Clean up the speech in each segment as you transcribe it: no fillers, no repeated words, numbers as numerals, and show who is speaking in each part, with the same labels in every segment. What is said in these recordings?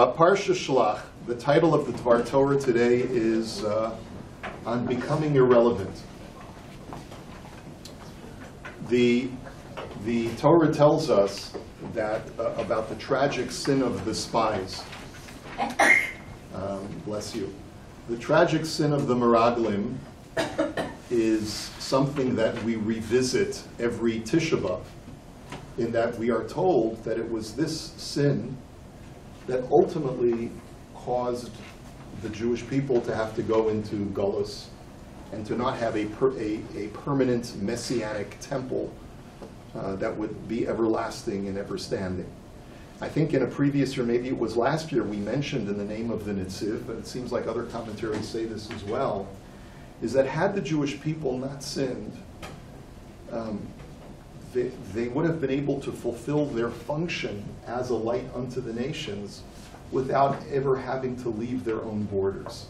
Speaker 1: Parsha Shelach, the title of the Dvar Torah today is on becoming irrelevant. The Torah tells us that about the tragic sin of the spies. Bless you. The tragic sin of the Meraglim is something that we revisit every Tisha B'Av, in that we are told that it was this sin that ultimately caused the Jewish people to have to go into Golus and to not have a permanent messianic temple that would be everlasting and ever standing. I think in a previous year, maybe it was last year, we mentioned in the name of the Netziv, but it seems like other commentaries say this as well, is that had the Jewish people not sinned, they would have been able to fulfill their function as a light unto the nations without ever having to leave their own borders.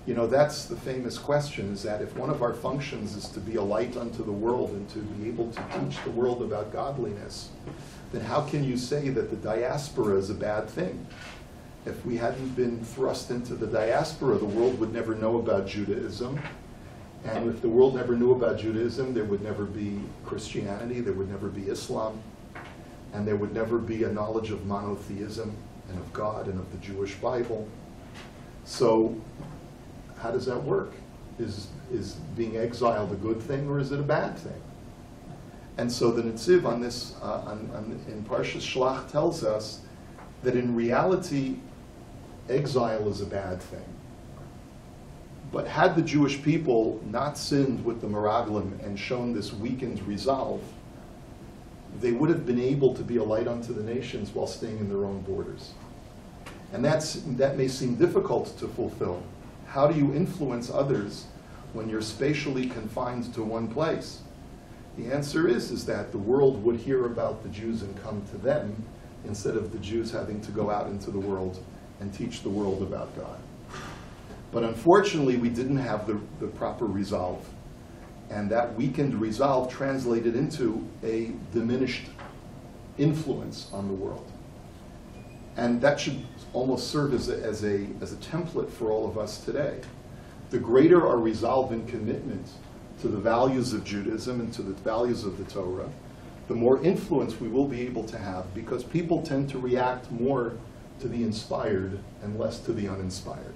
Speaker 1: You know, that's the famous question, is that if one of our functions is to be a light unto the world and to be able to teach the world about godliness, then how can you say that the diaspora is a bad thing? If we hadn't been thrust into the diaspora, the world would never know about Judaism. And if the world never knew about Judaism, there would never be Christianity, there would never be Islam, and there would never be a knowledge of monotheism and of God and of the Jewish Bible. So how does that work? Is being exiled a good thing, or is it a bad thing? And so the Netziv on this, in Parshas Shelach tells us that in reality, exile is a bad thing. But had the Jewish people not sinned with the Meraglim and shown this weakened resolve, they would have been able to be a light unto the nations while staying in their own borders. And that may seem difficult to fulfill. How do you influence others when you're spatially confined to one place? The answer is that the world would hear about the Jews and come to them, instead of the Jews having to go out into the world and teach the world about God. But unfortunately, we didn't have the proper resolve. And that weakened resolve translated into a diminished influence on the world. And that should almost serve as a template for all of us today. The greater our resolve and commitment to the values of Judaism and to the values of the Torah, the more influence we will be able to have, because people tend to react more to the inspired and less to the uninspired.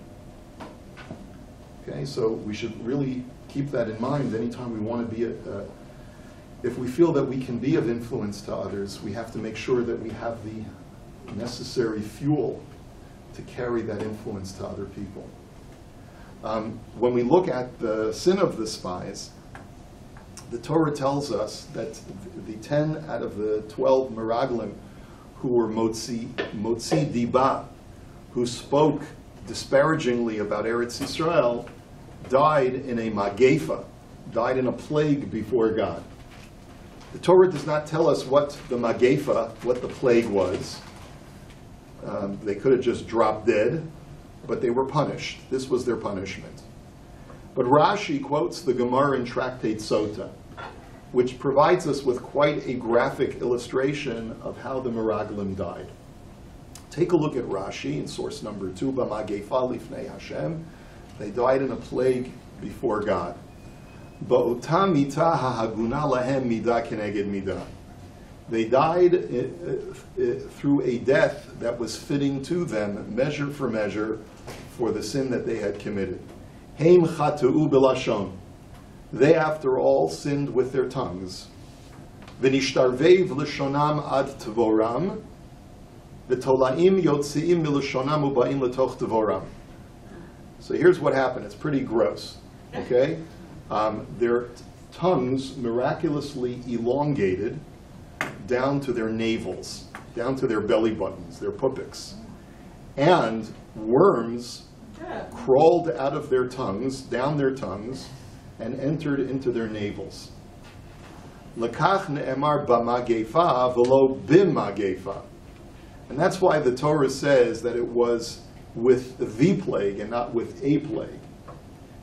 Speaker 1: Okay, so we should really keep that in mind anytime we want to be if we feel that we can be of influence to others, we have to make sure that we have the necessary fuel to carry that influence to other people. When we look at the sin of the spies, the Torah tells us that the 10 out of the 12 Meraglim who were Motzi Diba, who spoke disparagingly about Eretz Yisrael, died in a magefa, died in a plague before God. The Torah does not tell us what the magefa, what the plague was. They could have just dropped dead, but they were punished. This was their punishment. But Rashi quotes the Gemara in Tractate Sota, which provides us with quite a graphic illustration of how the Meraglim died. Take a look at Rashi in source number 2, B'magefa lifnei Hashem. They died in a plague before God. Ba'ota mita hahaguna lahem mida keneged mida. They died through a death that was fitting to them, measure for measure, for the sin that they had committed. Heim chatu'u b'lashon. They, after all, sinned with their tongues. V'nishtarveiv l'shonam ad tvoram. V'tolaim yotziim milashonam u'ba'im l'toch tvoram. So here's what happened. It's pretty gross. Okay? Their tongues miraculously elongated down to their navels, down to their belly buttons, their pubics. And worms crawled out of their tongues, down their tongues, and entered into their navels. Lekach ne'emar b'magefa v'lo b'magefa. And that's why the Torah says that it was with the plague and not with a plague.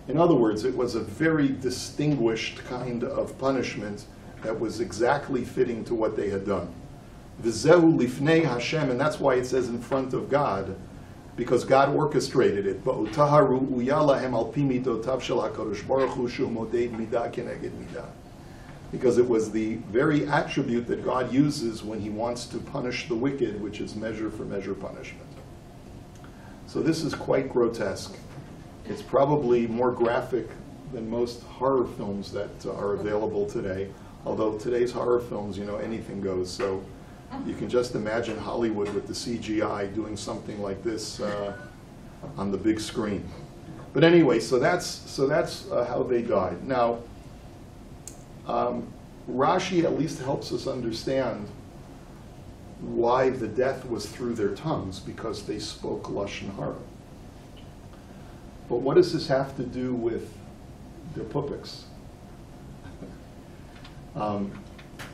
Speaker 1: In other words, it was a very distinguished kind of punishment that was exactly fitting to what they had done. V'zehu lifnei Hashem, and that's why it says in front of God, because God orchestrated it. Because it was the very attribute that God uses when he wants to punish the wicked, which is measure for measure punishment. So this is quite grotesque. It's probably more graphic than most horror films that are available today. Although today's horror films, anything goes. So you can just imagine Hollywood with the CGI doing something like this on the big screen. But anyway, so that's how they died. Now, Rashi at least helps us understand why the death was through their tongues, because they spoke Lashon Hara. But what does this have to do with their pupiks?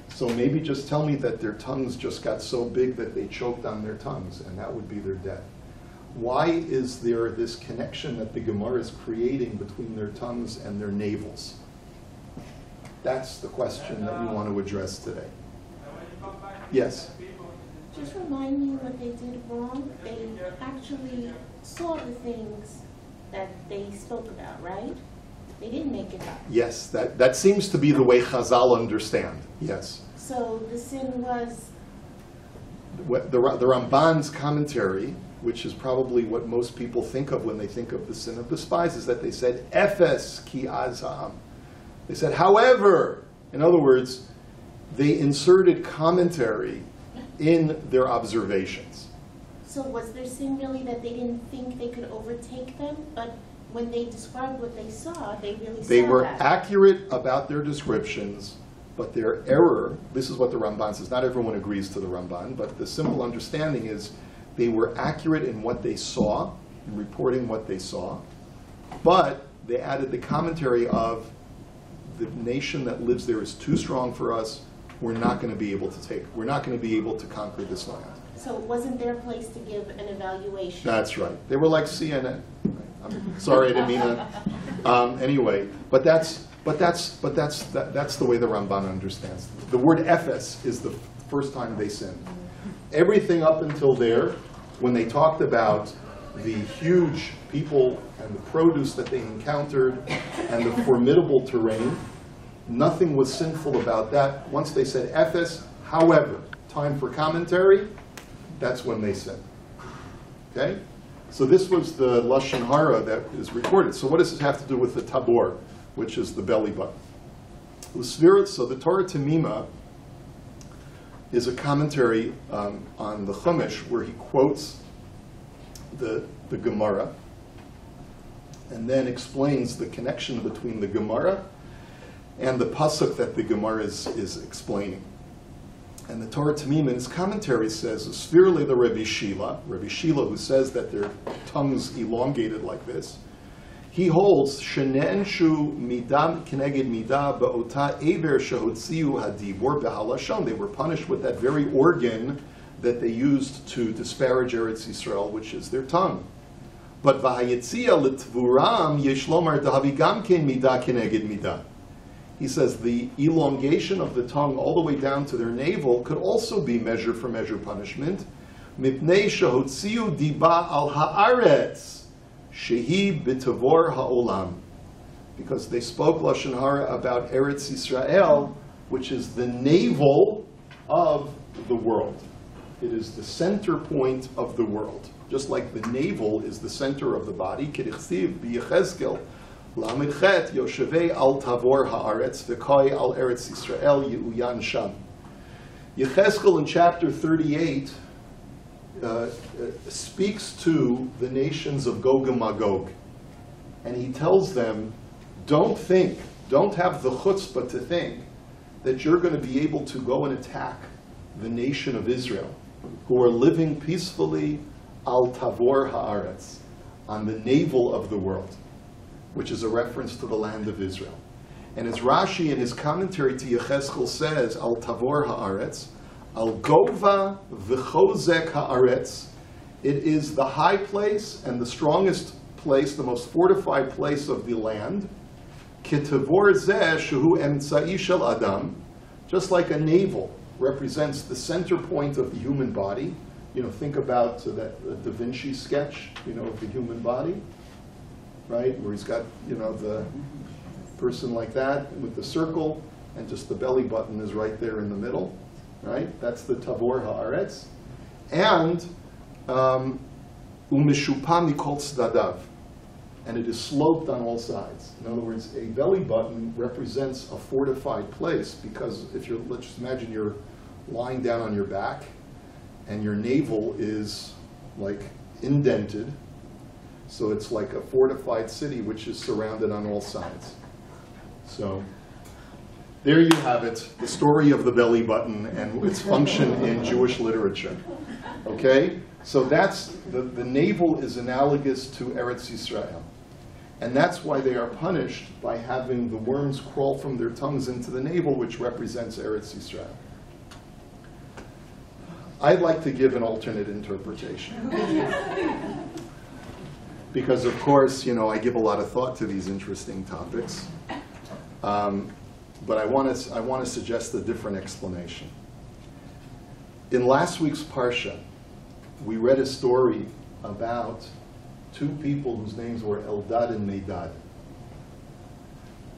Speaker 1: So maybe just tell me that their tongues just got so big that they choked on their tongues, and that would be their death. Why is there this connection that the Gemara is creating between their tongues and their navels? That's the question that we want to address today. Yes?
Speaker 2: Just remind me what they did wrong. They actually saw the things that they spoke about, right? They didn't make it up.
Speaker 1: Yes, that seems to be the way Chazal understand. Yes.
Speaker 2: So the sin was...
Speaker 1: The Ramban's commentary, which is probably what most people think of when they think of the sin of the spies, is that they said, Ephes ki azam. They said, however, in other words, they inserted commentary in their observations.
Speaker 2: So was their sin really that they didn't think they could overtake them, but when they described what they saw, they really saw
Speaker 1: They were
Speaker 2: that?
Speaker 1: accurate about their descriptions, but their error, this is what the Ramban says, not everyone agrees to the Ramban, but the simple understanding is they were accurate in what they saw, in reporting what they saw, but they added the commentary of the nation that lives there is too strong for us, we're not going to be able to conquer this land.
Speaker 2: So it wasn't their place to give an evaluation.
Speaker 1: That's right. They were like CNN. I'm sorry, I didn't mean that. Anyway, but that's the way the Ramban understands. The word Ephes is the first time they sinned. Everything up until there, when they talked about the huge people and the produce that they encountered and the formidable terrain, nothing was sinful about that. Once they said Ephes, however, time for commentary, that's when they sinned. Okay? So this was the Lashon Hara that is recorded. So what does this have to do with the Tabor, which is the belly button? So the Torah Temimah is a commentary on the Chumash where he quotes the Gemara and then explains the connection between the Gemara and the pasuk that the Gemara is explaining. And the Torah Temimah in his commentary says, "Spherely the Rabbi Shila," who says that their tongues elongated like this, he holds shenenshu midam keneged midah ba'ota ever shehotziu hadibor behalashon. They were punished with that very organ that they used to disparage Eretz Yisrael, which is their tongue. But v'hayetzia l'tvuram yeshlomar dahavi gamken midah keneged midah. He says the elongation of the tongue all the way down to their navel could also be measure for measure punishment. Mipnei shehotziu diba al haaretz shehi b'tavor ha'olam. Because they spoke Lashon Hara about Eretz Yisrael, which is the navel of the world. It is the center point of the world. Just like the navel is the center of the body, Kedichsiv b'Yechezkel, Lamidchet Yoshevei al Tavor haaretz v'koi al Eretz Yisrael Yehuyan Sham. Yechezkel in chapter 38 speaks to the nations of Gog and Magog, and he tells them, don't have the chutzpah to think that you're going to be able to go and attack the nation of Israel, who are living peacefully al Tavor haaretz, on the navel of the world, which is a reference to the land of Israel. And as Rashi in his commentary to Yechezkel says, al Tavor haaretz, al Gova v'chozek haaretz, it is the high place and the strongest place, the most fortified place of the land, Ketavor zeh shehu emtzai shel adam, just like a navel represents the center point of the human body, think about that Da Vinci sketch, of the human body, right? Where he's got, the person like that with the circle, and just the belly button is right there in the middle, right? That's the Tavor Haaretz. And Umishupa mikol tzadadav. And it is sloped on all sides. In other words, a belly button represents a fortified place, because let's just imagine you're lying down on your back, and your navel is like indented, so it's like a fortified city which is surrounded on all sides. So there you have it, the story of the belly button and its function in Jewish literature. Okay? So that's, the navel is analogous to Eretz Yisrael. And that's why they are punished by having the worms crawl from their tongues into the navel, which represents Eretz Yisrael. I'd like to give an alternate interpretation. Because, of course, I give a lot of thought to these interesting topics. But I want to suggest a different explanation. In last week's Parsha, we read a story about two people whose names were Eldad and Medad.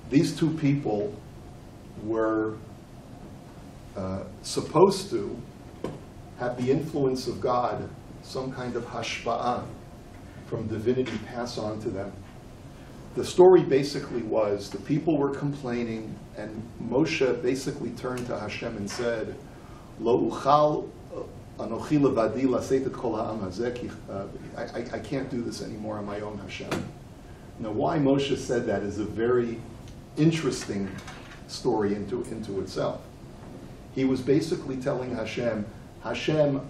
Speaker 1: These two people were supposed to have the influence of God, some kind of hashpa'ah from divinity pass on to them. The story basically was the people were complaining, and Moshe basically turned to Hashem and said, Lo uchal anochi levadi laseit et kol ha'am hazeh ki I can't do this anymore on my own, Hashem. Now, why Moshe said that is a very interesting story into itself. He was basically telling Hashem,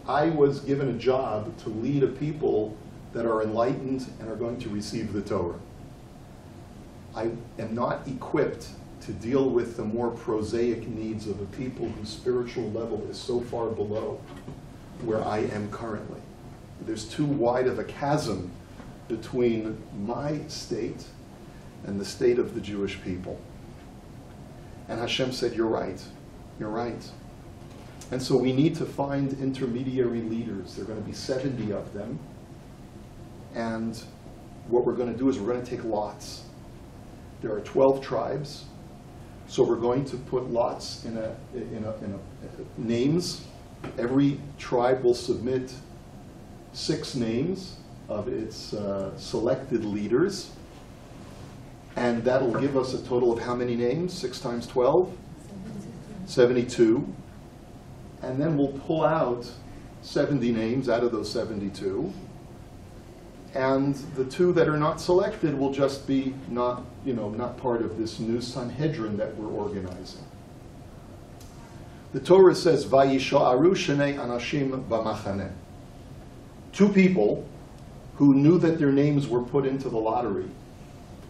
Speaker 1: I was given a job to lead a people that are enlightened and are going to receive the Torah. I am not equipped to deal with the more prosaic needs of a people whose spiritual level is so far below where I am currently. There's too wide of a chasm between my state and the state of the Jewish people. And Hashem said, you're right. And so we need to find intermediary leaders. There are going to be 70 of them. And what we're going to do is we're going to take lots. There are 12 tribes. So we're going to put lots in names. Every tribe will submit 6 names of its selected leaders. And that'll give us a total of how many names? 6 times 12? 72. And then we'll pull out 70 names out of those 72. And the 2 that are not selected will just be not part of this new Sanhedrin that we're organizing. The Torah says, Vayisha'aru shnei anashim b'machaneh. 2 people who knew that their names were put into the lottery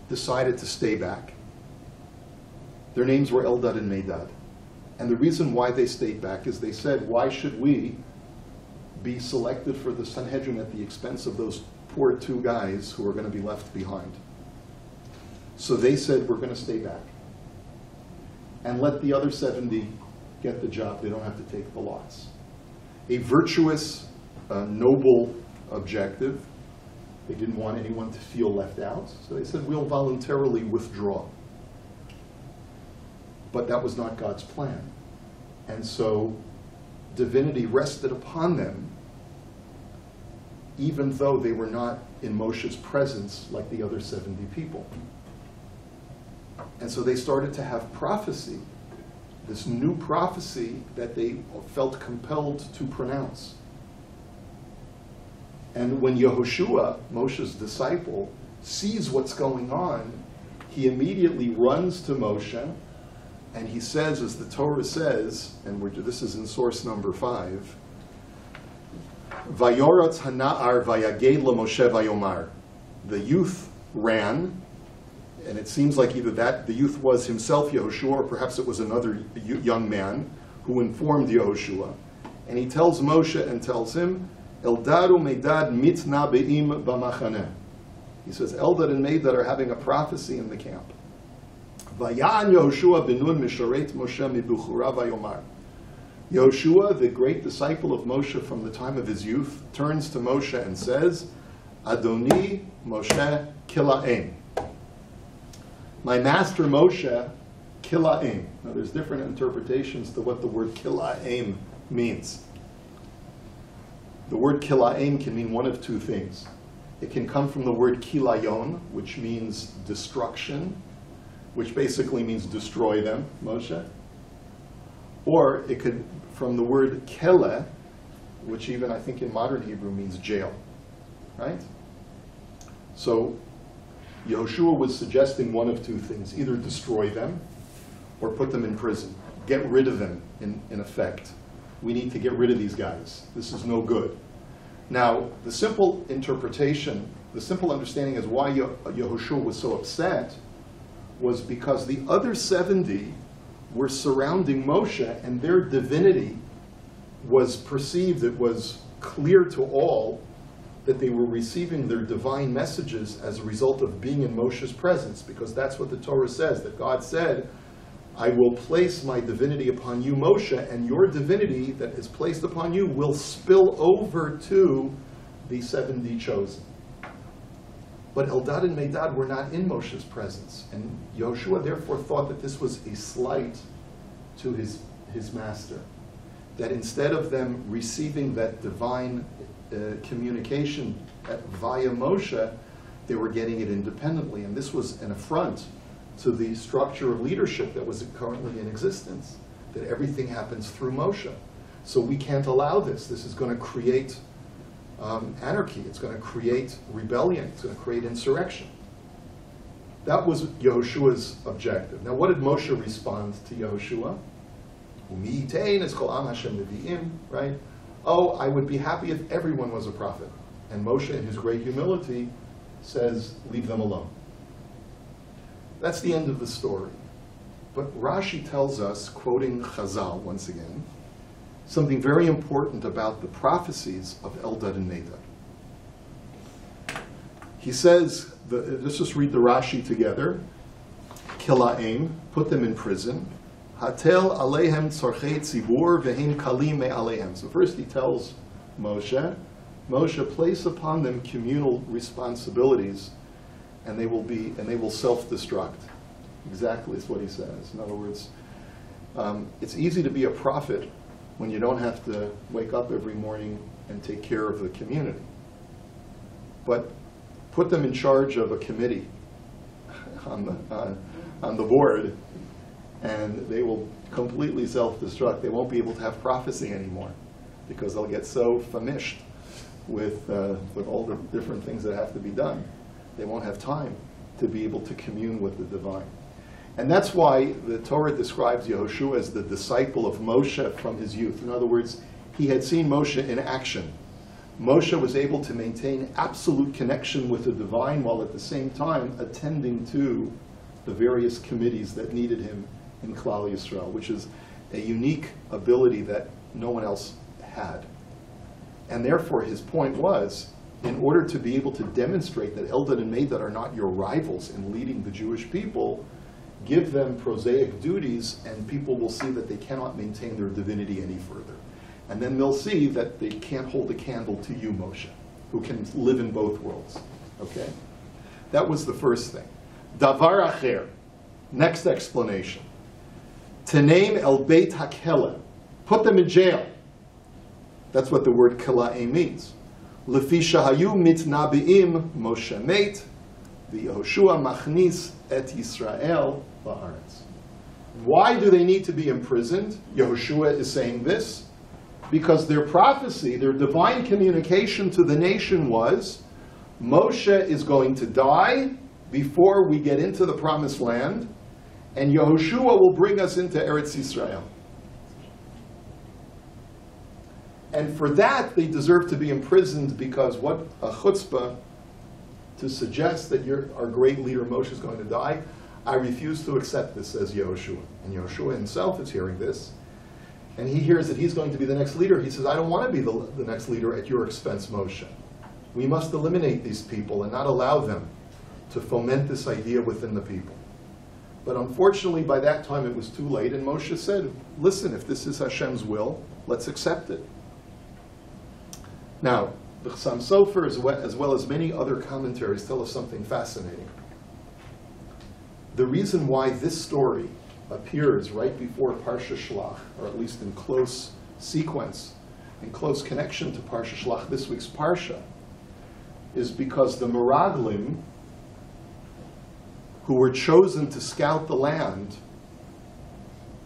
Speaker 1: decided to stay back. Their names were Eldad and Medad. And the reason why they stayed back is they said, why should we be selected for the Sanhedrin at the expense of those poor 2 guys who are going to be left behind? So they said, we're going to stay back and let the other 70 get the job. They don't have to take the lots. A virtuous, noble objective. They didn't want anyone to feel left out. So they said, we'll voluntarily withdraw. But that was not God's plan. And so divinity rested upon them, even though they were not in Moshe's presence like the other 70 people. And so they started to have prophecy, this new prophecy that they felt compelled to pronounce. And when Yehoshua, Moshe's disciple, sees what's going on, he immediately runs to Moshe, and he says, as the Torah says, and this is in source number 5, Vayoratz hana'ar vayaged LaMoshe vayomar. The youth ran, and it seems like either the youth was himself Yehoshua, or perhaps it was another young man who informed Yehoshua. And he tells Moshe and tells him, Eldad u'Medad mitna be'im b'machaneh. He says, Eldad and Medad are having a prophecy in the camp. Vayan Yehoshua benun misharet Moshe mibuchura vayomar. Yehoshua, the great disciple of Moshe from the time of his youth, turns to Moshe and says, Adoni Moshe Kila'im. My master Moshe Kila'im. Now there's different interpretations to what the word Kila'im means. The word Kila'im can mean one of two things. It can come from the word Kilayon, which means destruction, which basically means destroy them, Moshe. Or it could, from the word Kele, which even I think in modern Hebrew means jail, right? So Yehoshua was suggesting one of two things, either destroy them or put them in prison. Get rid of them, in effect. We need to get rid of these guys. This is no good. Now, the simple interpretation, the simple understanding is why Yehoshua was so upset was because the other 70 were surrounding Moshe, and their divinity was perceived, it was clear to all that they were receiving their divine messages as a result of being in Moshe's presence, because that's what the Torah says, that God said, I will place my divinity upon you, Moshe, and your divinity that is placed upon you will spill over to the 70 chosen. But Eldad and Medad were not in Moshe's presence, and Yehoshua therefore thought that this was a slight to his master, that instead of them receiving that divine communication via Moshe, they were getting it independently, and this was an affront to the structure of leadership that was currently in existence, that everything happens through Moshe. So we can't allow this. This is going to create anarchy. It's going to create rebellion. It's going to create insurrection. That was Yehoshua's objective. Now, what did Moshe respond to Yehoshua? Right? Oh, I would be happy if everyone was a prophet. And Moshe, in his great humility, says, leave them alone. That's the end of the story. But Rashi tells us, quoting Chazal once again, something very important about the prophecies of Eldad and Medad. He says, let's just read the Rashi together. Kila'im, put them in prison. Hatel aleihem tzorchei tzibur vehem kalim me aleihem. So first he tells Moshe, place upon them communal responsibilities, and they will self-destruct. Exactly is what he says. In other words, it's easy to be a prophet when you don't have to wake up every morning and take care of the community. But put them in charge of a committee on the board, and they will completely self-destruct. They won't be able to have prophecy anymore because they'll get so famished with all the different things that have to be done. They won't have time to be able to commune with the divine. And that's why the Torah describes Yehoshua as the disciple of Moshe from his youth. In other words, he had seen Moshe in action. Moshe was able to maintain absolute connection with the divine while at the same time attending to the various committees that needed him in Klal Yisrael, which is a unique ability that no one else had. And therefore his point was, in order to be able to demonstrate that Eldad and Medad are not your rivals in leading the Jewish people, give them prosaic duties, and people will see that they cannot maintain their divinity any further. And then they'll see that they can't hold a candle to you, Moshe, who can live in both worlds. Okay? That was the first thing. Davar acher, next explanation. Teneim el beit hakele, put them in jail. That's what the word kila'im means. Lefi shahayu mitnabi'im Moshe meit, v'Yehoshua machnis et Yisrael ba'aretz. Why do they need to be imprisoned? Yehoshua is saying this because their prophecy, their divine communication to the nation was, Moshe is going to die before we get into the promised land, and Yehoshua will bring us into Eretz Yisrael. And for that, they deserve to be imprisoned, because what a chutzpah to suggest that our great leader Moshe is going to die. I refuse to accept this, says Yehoshua. And Yehoshua himself is hearing this. And he hears that he's going to be the next leader. He says, I don't want to be the next leader at your expense, Moshe. We must eliminate these people and not allow them to foment this idea within the people. But unfortunately, by that time it was too late, and Moshe said, listen, if this is Hashem's will, let's accept it. Now, the Chassam Sofer, as well as many other commentaries, tell us something fascinating. The reason why this story appears right before Parsha Shelach, or at least in close sequence, in close connection to Parsha Shelach, this week's Parsha, is because the Meraglim, who were chosen to scout the land,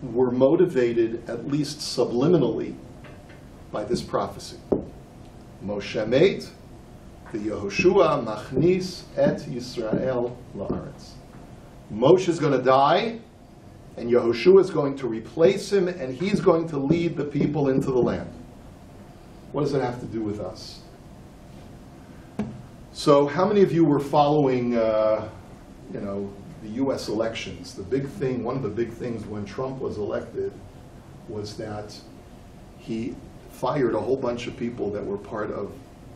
Speaker 1: were motivated, at least subliminally, by this prophecy. Moshe meit, the Yehoshua machnis et Yisrael la'aretz. Moshe is going to die, and Yehoshua is going to replace him, and he's going to lead the people into the land. What does it have to do with us? So, how many of you were following, the U.S. elections? The big thing, one of the big things when Trump was elected, was that he fired a whole bunch of people that were part of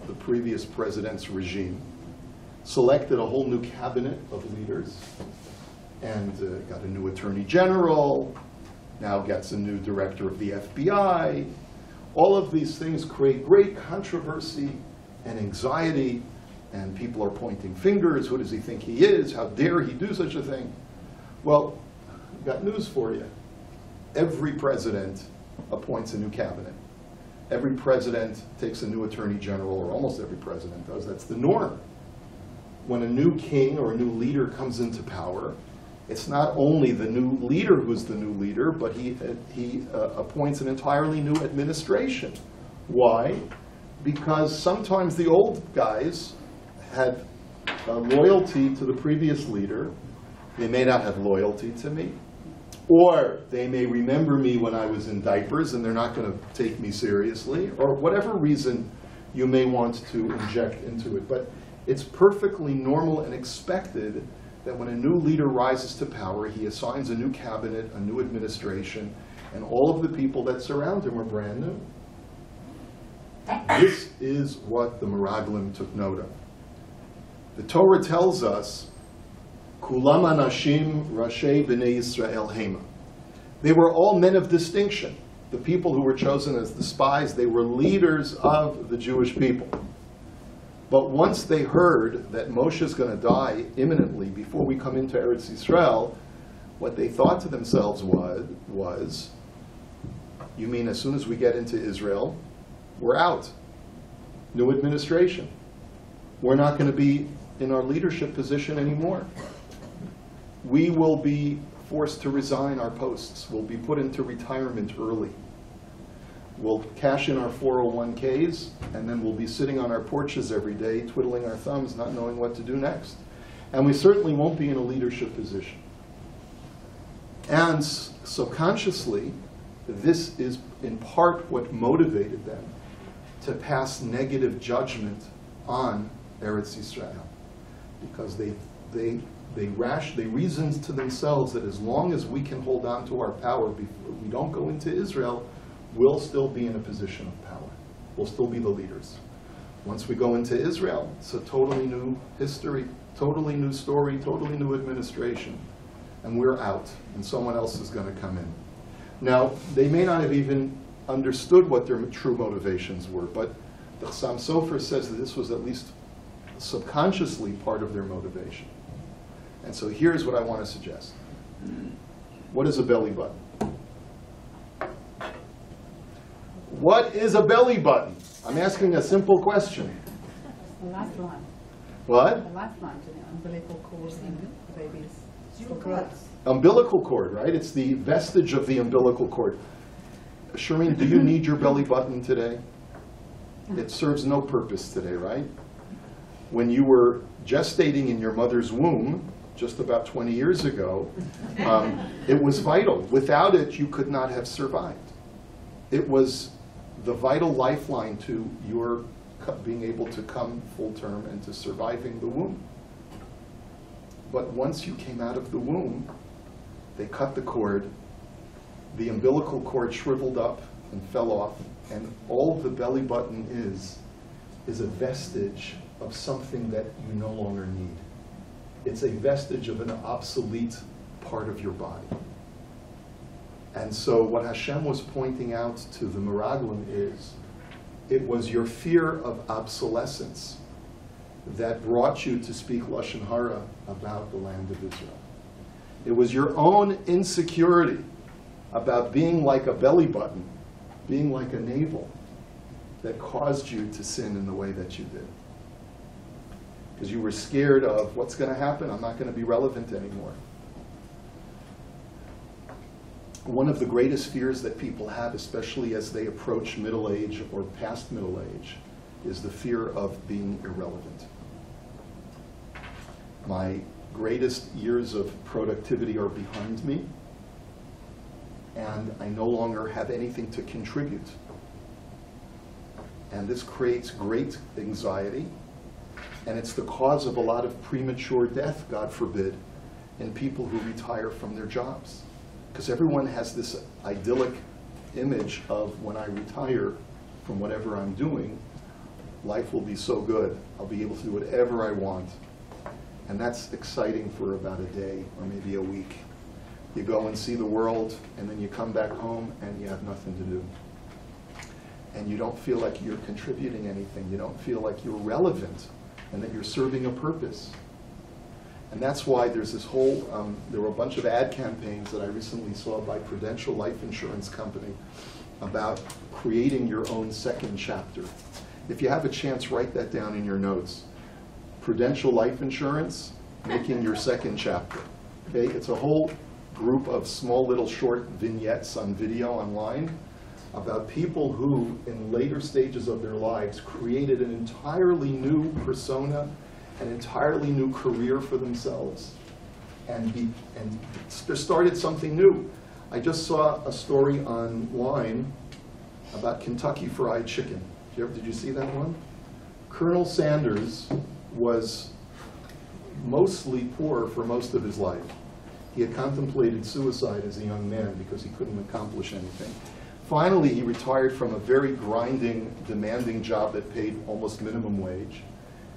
Speaker 1: the previous president's regime, selected a whole new cabinet of leaders, and got a new attorney general, now gets a new director of the FBI. All of these things create great controversy and anxiety, and people are pointing fingers. Who does he think he is? How dare he do such a thing? Well, I've got news for you. Every president appoints a new cabinet. Every president takes a new attorney general, or almost every president does. That's the norm. When a new king or a new leader comes into power, it's not only the new leader who's the new leader, but he appoints an entirely new administration. Why? Because sometimes the old guys had loyalty to the previous leader. They may not have loyalty to me. Or they may remember me when I was in diapers and they're not going to take me seriously, or whatever reason you may want to inject into it. But it's perfectly normal and expected that when a new leader rises to power, he assigns a new cabinet, a new administration, and all of the people that surround him are brand new. This is what the Meraglim took note of. The Torah tells us, Kulam anashim rashei b'nei Yisrael hema. They were all men of distinction. The people who were chosen as the spies, they were leaders of the Jewish people. But once they heard that Moshe is going to die imminently before we come into Eretz Yisrael, what they thought to themselves was, you mean as soon as we get into Israel, we're out. New administration. We're not going to be in our leadership position anymore. We will be forced to resign our posts. We'll be put into retirement early. We'll cash in our 401ks, and then we'll be sitting on our porches every day, twiddling our thumbs, not knowing what to do next. And we certainly won't be in a leadership position. And subconsciously, this is in part what motivated them to pass negative judgment on Eretz Yisrael. Because they reasoned to themselves that as long as we can hold on to our power before we don't go into Israel, we'll still be in a position of power. We'll still be the leaders. Once we go into Israel, it's a totally new history, totally new story, totally new administration. And we're out, and someone else is going to come in. Now, they may not have even understood what their true motivations were, but the Chassam Sofer says that this was at least subconsciously part of their motivation. And so here's what I want to suggest. What is a belly button? What is a belly button? I'm asking a simple question.
Speaker 3: The lifeline.
Speaker 1: What?
Speaker 3: The lifeline to the umbilical cord in the baby's throat.
Speaker 1: Umbilical cord, right? It's the vestige of the umbilical cord. Shireen, do you need your belly button today? It serves no purpose today, right? When you were gestating in your mother's womb, just about 20 years ago, it was vital. Without it, you could not have survived. It was the vital lifeline to your being able to come full term and to surviving the womb. But once you came out of the womb, they cut the cord, the umbilical cord shriveled up and fell off, and all the belly button is a vestige of something that you no longer need. It's a vestige of an obsolete part of your body. And so what Hashem was pointing out to the Meraglim is, it was your fear of obsolescence that brought you to speak Lashon Hara about the land of Israel. It was your own insecurity about being like a belly button, being like a navel, that caused you to sin in the way that you did. Because you were scared of what's going to happen. I'm not going to be relevant anymore. One of the greatest fears that people have, especially as they approach middle age or past middle age, is the fear of being irrelevant. My greatest years of productivity are behind me, and I no longer have anything to contribute. And this creates great anxiety, and it's the cause of a lot of premature death, God forbid, in people who retire from their jobs. Because everyone has this idyllic image of, when I retire from whatever I'm doing, life will be so good. I'll be able to do whatever I want. And that's exciting for about a day or maybe a week. You go and see the world, and then you come back home and you have nothing to do. And you don't feel like you're contributing anything. You don't feel like you're relevant and that you're serving a purpose. And that's why there's this whole, there were a bunch of ad campaigns that I recently saw by Prudential Life Insurance Company about creating your own second chapter. If you have a chance, write that down in your notes. Prudential Life Insurance, making your second chapter. Okay, it's a whole group of small little short vignettes on video online about people who, in later stages of their lives, created an entirely new persona, an entirely new career for themselves, and started something new. I just saw a story online about Kentucky Fried Chicken. Did you see that one? Colonel Sanders was mostly poor for most of his life. He had contemplated suicide as a young man because he couldn't accomplish anything. Finally, he retired from a very grinding, demanding job that paid almost minimum wage.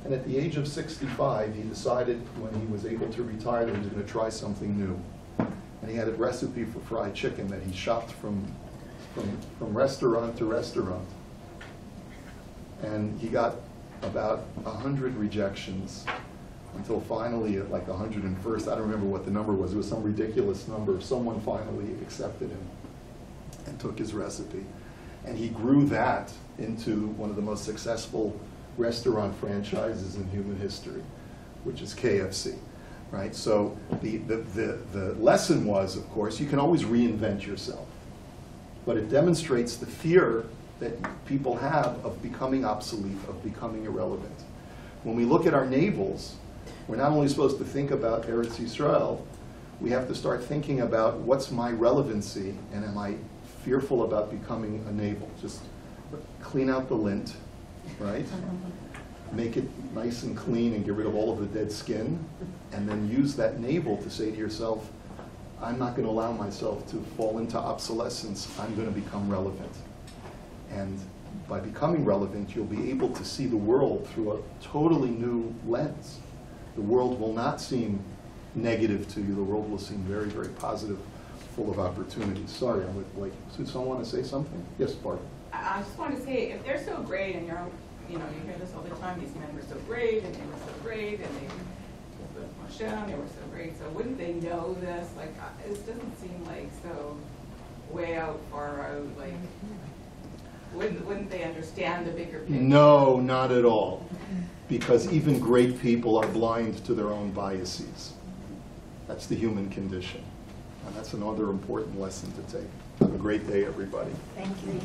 Speaker 1: And at the age of 65, he decided when he was able to retire that he was going to try something new. And he had a recipe for fried chicken that he shopped from restaurant to restaurant. And he got about 100 rejections until finally at like 101st, I don't remember what the number was, it was some ridiculous number, someone finally accepted him and took his recipe. And he grew that into one of the most successful restaurant franchises in human history, which is KFC, right? So the lesson was, of course, you can always reinvent yourself, but it demonstrates the fear that people have of becoming obsolete, of becoming irrelevant. When we look at our navels, we're not only supposed to think about Eretz Yisrael, we have to start thinking about what's my relevancy, and am I fearful about becoming a navel? Just clean out the lint, right? Make it nice and clean and get rid of all of the dead skin, and then use that navel to say to yourself, I'm not going to allow myself to fall into obsolescence. I'm going to become relevant. And by becoming relevant, you'll be able to see the world through a totally new lens. The world will not seem negative to you. The world will seem very, very positive, full of opportunities. Sorry, I'm like, did someone want to say something? Yes, Bart.
Speaker 4: I just want to say, if they're so great, and you hear this all the time, these men were so great, and they were so great, and they with Hashem, they were so great, so wouldn't they know this? Like, it doesn't seem like so way out, far out, like, wouldn't they understand the bigger picture?
Speaker 1: No, not at all. Because even great people are blind to their own biases. That's the human condition. And that's another important lesson to take. Have a great day, everybody.
Speaker 2: Thank you.